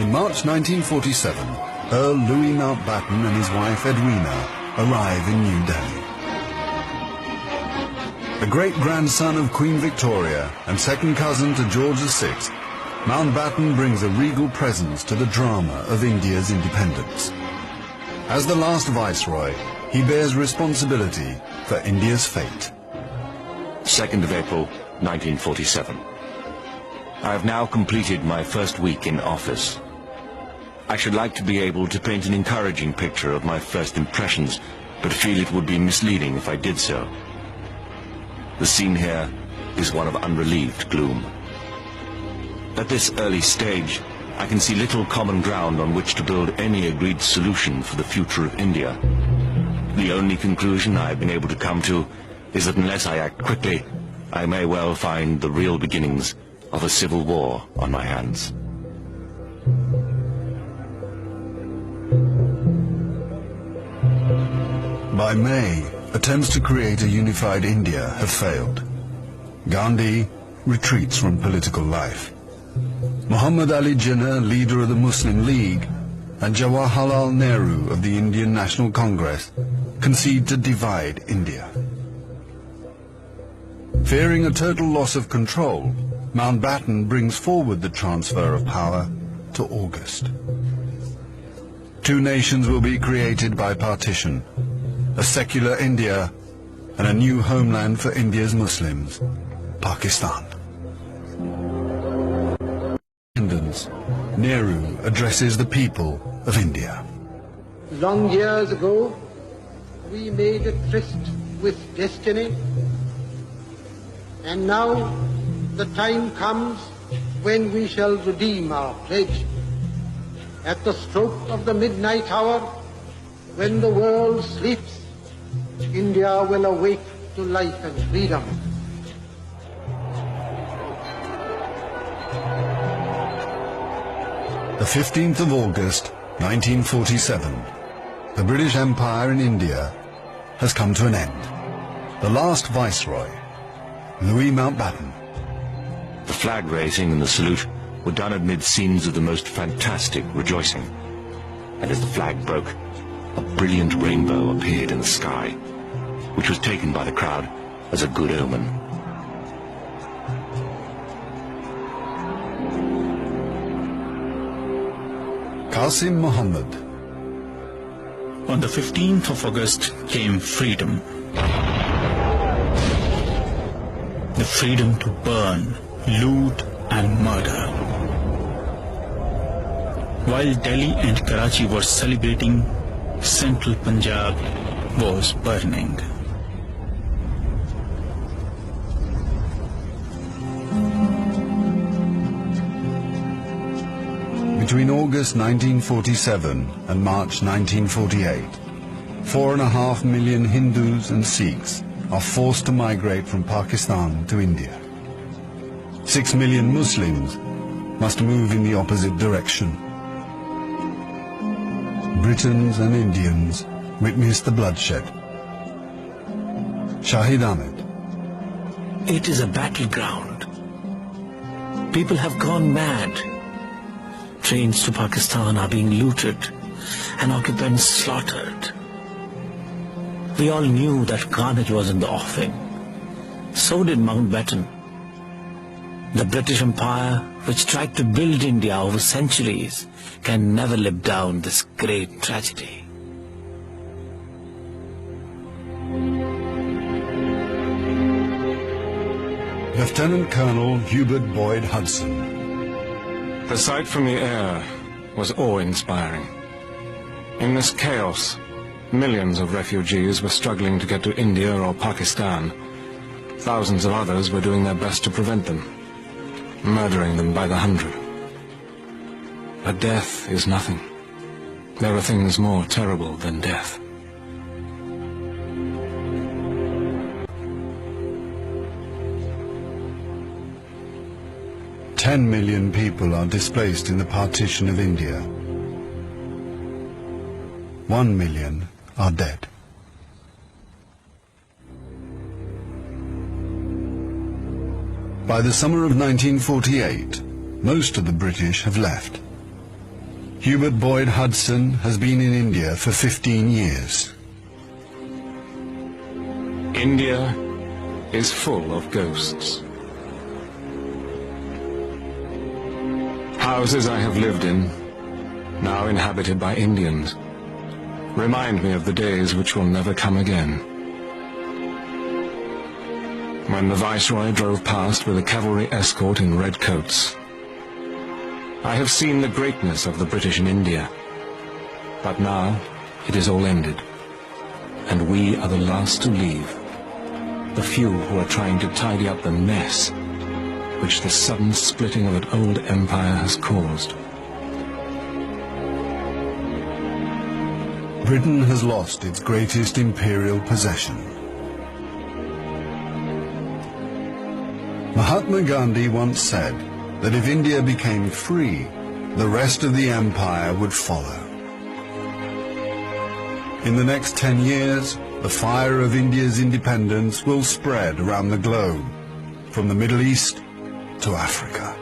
In March 1947, Earl Louis Mountbatten and his wife Edwina arrive in New Delhi. The great-grandson of Queen Victoria and second cousin to George VI, Mountbatten brings a regal presence to the drama of India's independence. As the last viceroy, he bears responsibility for India's fate. 2nd of April, 1947. I have now completed my first week in office. I should like to be able to paint an encouraging picture of my first impressions, but feel it would be misleading if I did so. The scene here is one of unrelieved gloom. At this early stage, I can see little common ground on which to build any agreed solution for the future of India. The only conclusion I have been able to come to is that unless I act quickly, I may well find the real beginnings of a civil war on my hands. By May, attempts to create a unified India have failed. Gandhi retreats from political life. Muhammad Ali Jinnah, leader of the Muslim League, and Jawaharlal Nehru of the Indian National Congress concede to divide India. Fearing a total loss of control, Mountbatten brings forward the transfer of power to August. Two nations will be created by partition, a secular India and a new homeland for India's Muslims, Pakistan. Nehru addresses the people of India. Long years ago, we made a tryst with destiny, and now the time comes when we shall redeem our pledge. At the stroke of the midnight hour, when the world sleeps, India will awake to life and freedom. The 15th of August, 1947, the British Empire in India has come to an end. The last viceroy, Louis Mountbatten. The flag raising and the salute were done amid scenes of the most fantastic rejoicing. And as the flag broke, a brilliant rainbow appeared in the sky, which was taken by the crowd as a good omen. Qasim Muhammad. On the 15th of August came freedom. The freedom to burn, loot and murder. While Delhi and Karachi were celebrating, central Punjab was burning. Between August 1947 and March 1948, 4.5 million Hindus and Sikhs are forced to migrate from Pakistan to India. 6 million Muslims must move in the opposite direction. Britons and Indians witness the bloodshed. Shahid Ahmed. It is a battleground. People have gone mad. Trains to Pakistan are being looted and occupants slaughtered. We all knew that carnage was in the offing. So did Mountbatten. The British Empire, which tried to build India over centuries, can never live down this great tragedy. Lieutenant Colonel Hubert Boyd Hudson. The sight from the air was awe-inspiring. In this chaos, millions of refugees were struggling to get to India or Pakistan. Thousands of others were doing their best to prevent them, murdering them by the hundred. But death is nothing. There are things more terrible than death. Ten million people are displaced in the partition of India. 1 million are dead. By the summer of 1948, most of the British have left. Hubert Boyd Hudson has been in India for 15 years. India is full of ghosts. Houses I have lived in, now inhabited by Indians, remind me of the days which will never come again. When the Viceroy drove past with a cavalry escort in red coats, I have seen the greatness of the British in India, but now it is all ended, and we are the last to leave, the few who are trying to tidy up the mess which the sudden splitting of an old empire has caused. Britain has lost its greatest imperial possession. Mahatma Gandhi once said that if India became free, the rest of the empire would follow. In the next 10 years, the fire of India's independence will spread around the globe, from the Middle East to Africa.